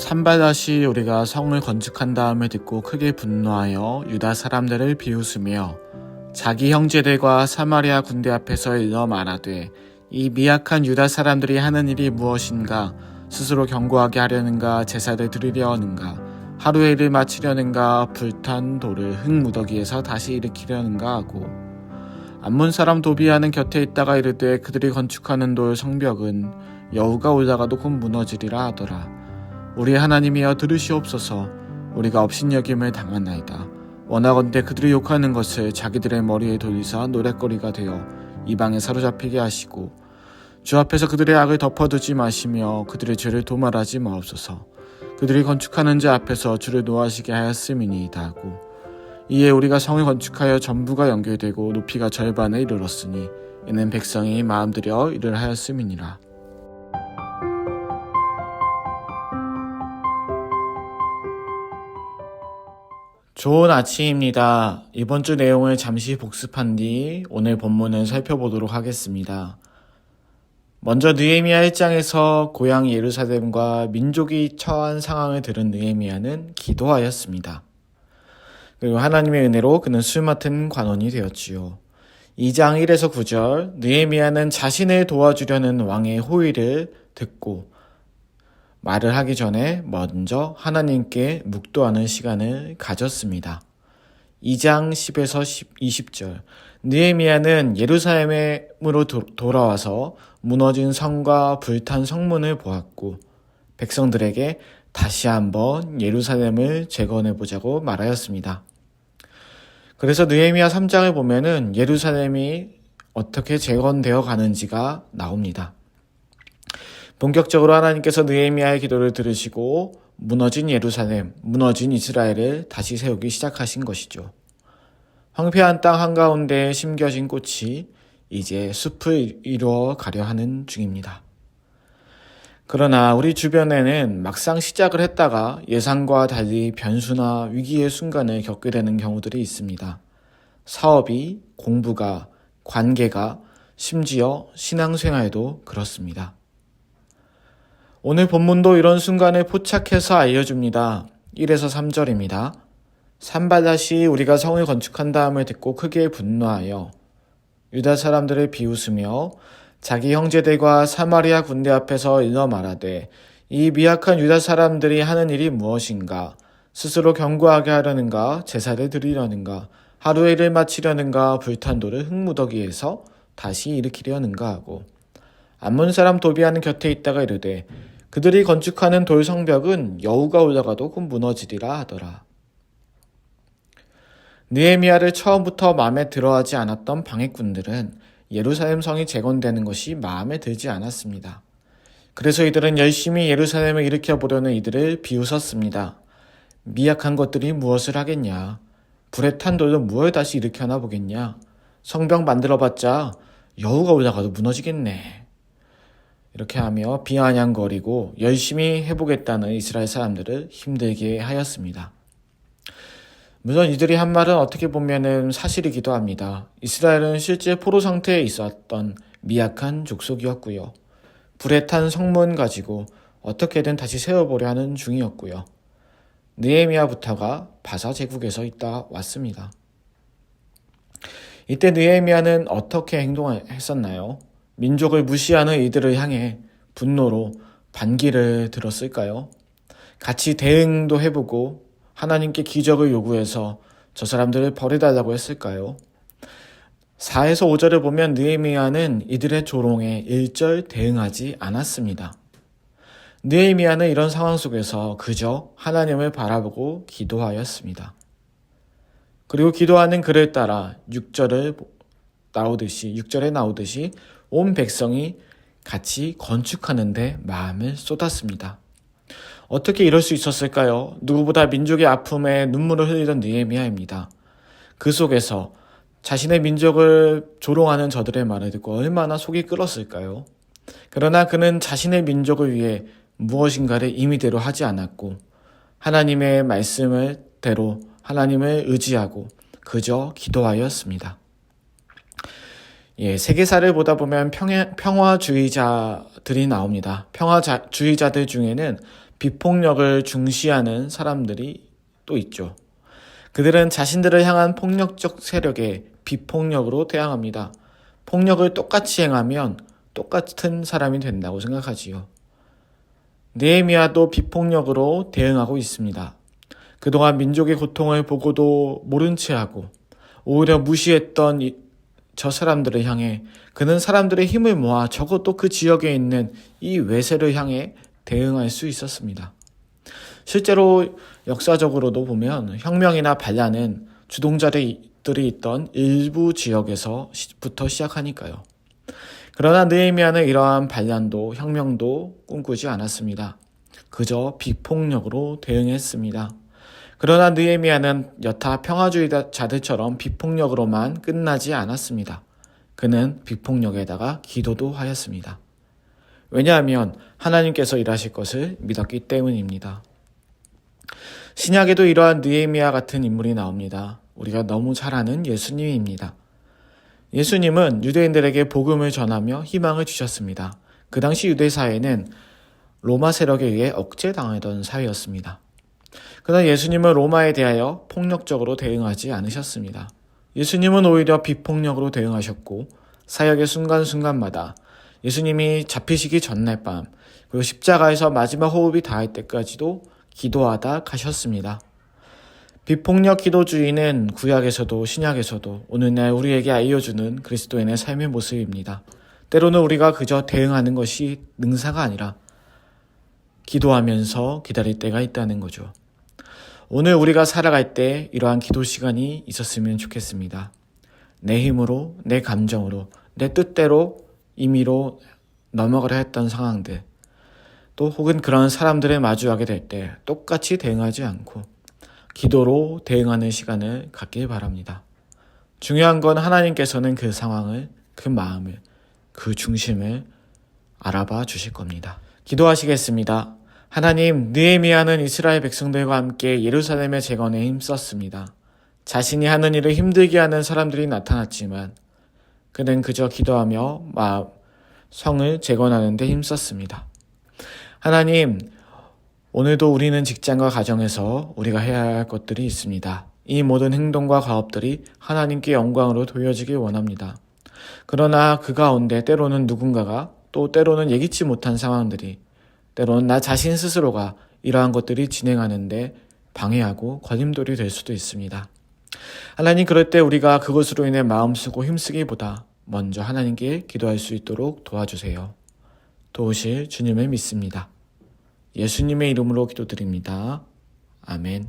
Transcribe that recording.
산발닷이 우리가 성을 건축한 다음에 듣고 크게 분노하여 유다 사람들을 비웃으며 자기 형제들과 사마리아 군대 앞에서 일러 말하되 이 미약한 유다 사람들이 하는 일이 무엇인가? 스스로 견고하게 하려는가? 제사를 드리려 하는가? 하루의 일을 마치려는가? 불탄 돌을 흙무더기에서 다시 일으키려는가 하고 암몬 사람 도비아는 곁에 있다가 이르되 그들이 건축하는 돌 성벽은 여우가 올라가도 곧 무너지리라 하더라. 우리 하나님이여 들으시옵소서. 우리가 업신여김을 당하나이다. 원하건대 그들이 욕하는 것을 자기들의 머리에 돌리사 노랫거리가 되어 이방에 사로잡히게 하시고 주 앞에서 그들의 악을 덮어두지 마시며 그들의 죄를 도말하지 마옵소서. 그들이 건축하는 자 앞에서 주를 노하시게 하였음이니이다 하고 이에 우리가 성을 건축하여 전부가 연결되고 높이가 절반에 이르렀으니 이는 백성이 마음들여 일을 하였음이니라. 좋은 아침입니다. 이번 주 내용을 잠시 복습한 뒤 오늘 본문을 살펴보도록 하겠습니다. 먼저 느헤미야 1장에서 고향 예루살렘과 민족이 처한 상황을 들은 느헤미야는 기도하였습니다. 그리고 하나님의 은혜로 그는 술 맡은 관원이 되었지요. 2장 1에서 9절 느헤미야는 자신을 도와주려는 왕의 호의를 듣고 말을 하기 전에 먼저 하나님께 묵도하는 시간을 가졌습니다. 2장 10에서 20절 느헤미야는 예루살렘으로 돌아와서 무너진 성과 불탄 성문을 보았고 백성들에게 다시 한번 예루살렘을 재건해보자고 말하였습니다. 그래서 느헤미야 3장을 보면은 예루살렘이 어떻게 재건되어 가는지가 나옵니다. 본격적으로 하나님께서 느헤미야의 기도를 들으시고 무너진 예루살렘, 무너진 이스라엘을 다시 세우기 시작하신 것이죠. 황폐한 땅 한가운데 심겨진 꽃이 이제 숲을 이루어 가려 하는 중입니다. 그러나 우리 주변에는 막상 시작을 했다가 예상과 달리 변수나 위기의 순간을 겪게 되는 경우들이 있습니다. 사업이, 공부가, 관계가, 심지어 신앙생활도 그렇습니다. 오늘 본문도 이런 순간을 포착해서 알려줍니다. 1에서 3절입니다. 산발닷이 우리가 성을 건축한 다음을 듣고 크게 분노하여 유다 사람들을 비웃으며 자기 형제들과 사마리아 군대 앞에서 일러 말하되 이 미약한 유다 사람들이 하는 일이 무엇인가? 스스로 견고하게 하려는가? 제사를 드리려는가? 하루의 일을 마치려는가? 불탄 돌을 흙무더기에서 다시 일으키려는가 하고 암몬 사람 도비아는 곁에 있다가 이르되 그들이 건축하는 돌 성벽은 여우가 올라가도 곧 무너지리라 하더라. 느헤미야를 처음부터 마음에 들어하지 않았던 방해꾼들은 예루살렘 성이 재건되는 것이 마음에 들지 않았습니다. 그래서 이들은 열심히 예루살렘을 일으켜보려는 이들을 비웃었습니다. 미약한 것들이 무엇을 하겠냐? 불에 탄 돌로 무엇을 다시 일으켜나 보겠냐? 성벽 만들어봤자 여우가 올라가도 무너지겠네. 이렇게 하며 비아냥거리고 열심히 해보겠다는 이스라엘 사람들을 힘들게 하였습니다. 물론 이들이 한 말은 어떻게 보면 사실이기도 합니다. 이스라엘은 실제 포로 상태에 있었던 미약한 족속이었고요. 불에 탄 성문 가지고 어떻게든 다시 세워보려 하는 중이었고요. 느헤미야부터가 바사 제국에서 있다 왔습니다. 이때 느헤미야는 어떻게 행동했었나요? 민족을 무시하는 이들을 향해 분노로 반기를 들었을까요? 같이 대응도 해보고 하나님께 기적을 요구해서 저 사람들을 버려달라고 했을까요? 4에서 5절을 보면 느헤미야는 이들의 조롱에 일절 대응하지 않았습니다. 느헤미야는 이런 상황 속에서 그저 하나님을 바라보고 기도하였습니다. 그리고 기도하는 그를 따라 6절에 나오듯이 온 백성이 같이 건축하는데 마음을 쏟았습니다. 어떻게 이럴 수 있었을까요? 누구보다 민족의 아픔에 눈물을 흘리던 느헤미야입니다. 그 속에서 자신의 민족을 조롱하는 저들의 말을 듣고 얼마나 속이 끓었을까요? 그러나 그는 자신의 민족을 위해 무엇인가를 임의대로 하지 않았고 하나님의 말씀을 대로 하나님을 의지하고 그저 기도하였습니다. 세계사를 보다 보면 평화주의자들이 나옵니다. 평화주의자들 중에는 비폭력을 중시하는 사람들이 또 있죠. 그들은 자신들을 향한 폭력적 세력에 비폭력으로 대항합니다. 폭력을 똑같이 행하면 똑같은 사람이 된다고 생각하지요. 느헤미야도 비폭력으로 대응하고 있습니다. 그동안 민족의 고통을 보고도 모른 채 하고 오히려 무시했던 저 사람들을 향해 그는 사람들의 힘을 모아 적어도 그 지역에 있는 이 외세를 향해 대응할 수 있었습니다. 실제로 역사적으로도 보면 혁명이나 반란은 주동자들이 있던 일부 지역에서부터 시작하니까요. 그러나 느헤미야는 이러한 반란도 혁명도 꿈꾸지 않았습니다. 그저 비폭력으로 대응했습니다. 그러나 느헤미야는 여타 평화주의자들처럼 비폭력으로만 끝나지 않았습니다. 그는 비폭력에다가 기도도 하였습니다. 왜냐하면 하나님께서 일하실 것을 믿었기 때문입니다. 신약에도 이러한 느헤미야 같은 인물이 나옵니다. 우리가 너무 잘 아는 예수님입니다. 예수님은 유대인들에게 복음을 전하며 희망을 주셨습니다. 그 당시 유대 사회는 로마 세력에 의해 억제당하던 사회였습니다. 그러나 예수님은 로마에 대하여 폭력적으로 대응하지 않으셨습니다. 예수님은 오히려 비폭력으로 대응하셨고 사역의 순간순간마다 예수님이 잡히시기 전날 밤 그리고 십자가에서 마지막 호흡이 닿을 때까지도 기도하다 가셨습니다. 비폭력 기도주의는 구약에서도 신약에서도 오늘날 우리에게 알려주는 그리스도인의 삶의 모습입니다. 때로는 우리가 그저 대응하는 것이 능사가 아니라 기도하면서 기다릴 때가 있다는 거죠. 오늘 우리가 살아갈 때 이러한 기도 시간이 있었으면 좋겠습니다. 내 힘으로, 내 감정으로, 내 뜻대로 임의로 넘어가려 했던 상황들, 또 혹은 그런 사람들을 마주하게 될 때 똑같이 대응하지 않고 기도로 대응하는 시간을 갖길 바랍니다. 중요한 건 하나님께서는 그 상황을, 그 마음을, 그 중심을 알아봐 주실 겁니다. 기도하시겠습니다. 하나님, 느헤미야는 이스라엘 백성들과 함께 예루살렘의 재건에 힘썼습니다. 자신이 하는 일을 힘들게 하는 사람들이 나타났지만 그는 그저 기도하며 성을 재건하는 데 힘썼습니다. 하나님, 오늘도 우리는 직장과 가정에서 우리가 해야 할 것들이 있습니다. 이 모든 행동과 과업들이 하나님께 영광으로 돌려지길 원합니다. 그러나 그 가운데 때로는 누군가가 또 때로는 예기치 못한 상황들이 때로는 나 자신 스스로가 이러한 것들이 진행하는데 방해하고 걸림돌이 될 수도 있습니다. 하나님, 그럴 때 우리가 그것으로 인해 마음 쓰고 힘쓰기보다 먼저 하나님께 기도할 수 있도록 도와주세요. 도우실 주님을 믿습니다. 예수님의 이름으로 기도드립니다. 아멘.